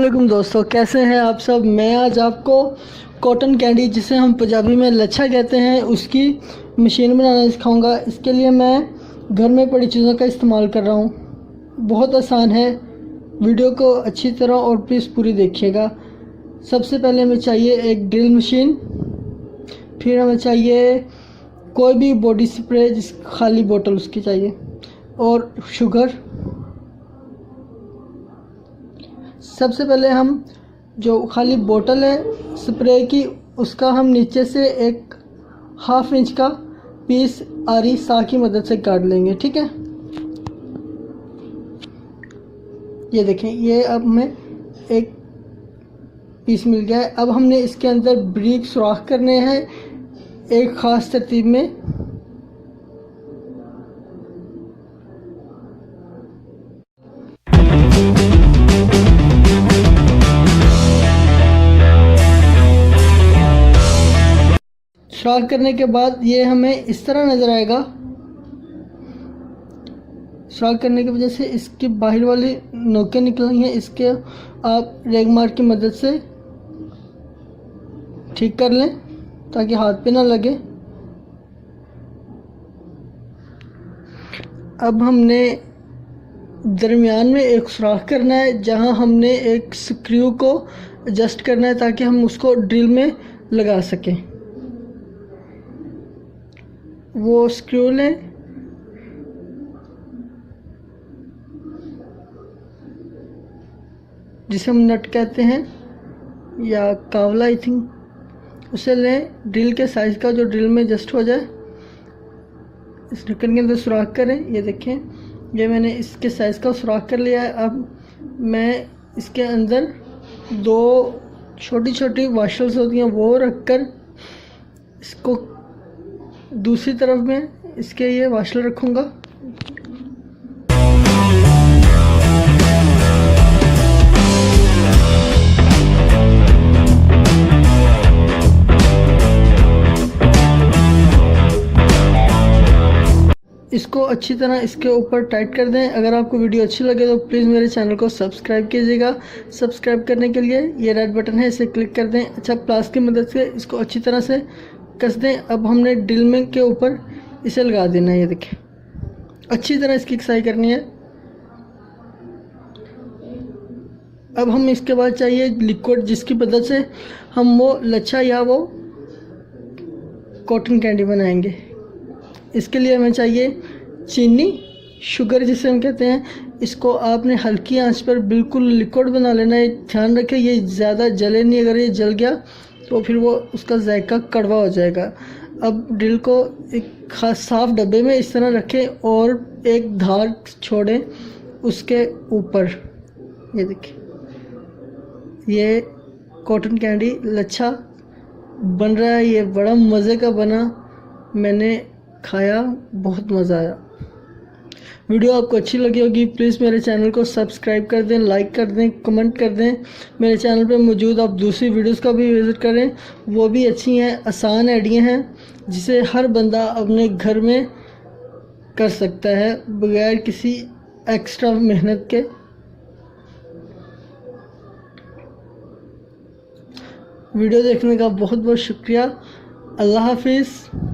वालेकुम दोस्तों, कैसे हैं आप सब। मैं आज आपको कॉटन कैंडी, जिसे हम पंजाबी में लच्छा कहते हैं, उसकी मशीन बनाना सिखाऊंगा। इसके लिए मैं घर में पड़ी चीज़ों का इस्तेमाल कर रहा हूँ। बहुत आसान है। वीडियो को अच्छी तरह और प्लीज़ पूरी देखिएगा। सबसे पहले हमें चाहिए एक ड्रिल मशीन, फिर हमें चाहिए कोई भी बॉडी स्प्रे, जिस खाली बोतल उसकी चाहिए, और शुगर। सबसे पहले हम जो खाली बोतल है स्प्रे की, उसका हम नीचे से एक 1/2 इंच का पीस आरी सा की मदद से काट लेंगे। ठीक है, ये देखें, ये अब हमें एक पीस मिल गया है। अब हमने इसके अंदर ब्रीक सुराख करने हैं एक ख़ास तरतीब में। सुराख करने के बाद ये हमें इस तरह नज़र आएगा। सुराख करने की वजह से इसकी बाहर वाली नोकें निकली हैं, इसके आप रेगमार की मदद से ठीक कर लें ताकि हाथ पे ना लगे। अब हमने दरमियान में एक सुराख करना है जहां हमने एक स्क्रू को एडजस्ट करना है ताकि हम उसको ड्रिल में लगा सकें। वो स्क्रू लें, जिसे हम नट कहते हैं या कावला आई थिंक, उसे लें। ड्रिल के साइज़ का जो ड्रिल में एडजस्ट हो जाए। इस ढक्कन के अंदर सुराख करें। ये देखें, ये मैंने इसके साइज़ का सुराख कर लिया है। अब मैं इसके अंदर 2 छोटी छोटी वाशल्स होती हैं वो रखकर इसको दूसरी तरफ में इसके ये वाशल रखूँगा। इसको अच्छी तरह इसके ऊपर टाइट कर दें। अगर आपको वीडियो अच्छी लगे तो प्लीज़ मेरे चैनल को सब्सक्राइब कीजिएगा। सब्सक्राइब करने के लिए ये रेड बटन है, इसे क्लिक कर दें। अच्छा, प्लास की मदद से इसको अच्छी तरह से कस दें। अब हमने ड्रिल में के ऊपर इसे लगा देना है। ये देखें, अच्छी तरह इसकी कसाई करनी है। अब हम इसके बाद चाहिए लिक्विड, जिसकी मदद से हम वो लच्छा या वो कॉटन कैंडी बनाएंगे। इसके लिए हमें चाहिए चीनी, शुगर जिसे हम कहते हैं। इसको आपने हल्की आंच पर बिल्कुल लिक्विड बना लेना है। ध्यान रखें ये ज़्यादा जले नहीं, अगर ये जल गया तो फिर वो उसका जायका कड़वा हो जाएगा। अब ड्रिल को एक खास साफ़ डब्बे में इस तरह रखें और एक धार छोड़ें उसके ऊपर। ये देखिए, ये कॉटन कैंडी लच्छा बन रहा है। ये बड़ा मज़े का बना, मैंने खाया, बहुत मज़ा आया। वीडियो आपको अच्छी लगी होगी, प्लीज़ मेरे चैनल को सब्सक्राइब कर दें, लाइक कर दें, कमेंट कर दें। मेरे चैनल पे मौजूद आप दूसरी वीडियोस का भी विज़िट करें, वो भी अच्छी हैं। आसान आइडिया हैं जिसे हर बंदा अपने घर में कर सकता है बगैर किसी एक्स्ट्रा मेहनत के। वीडियो देखने का बहुत बहुत शुक्रिया। अल्लाह हाफिज़।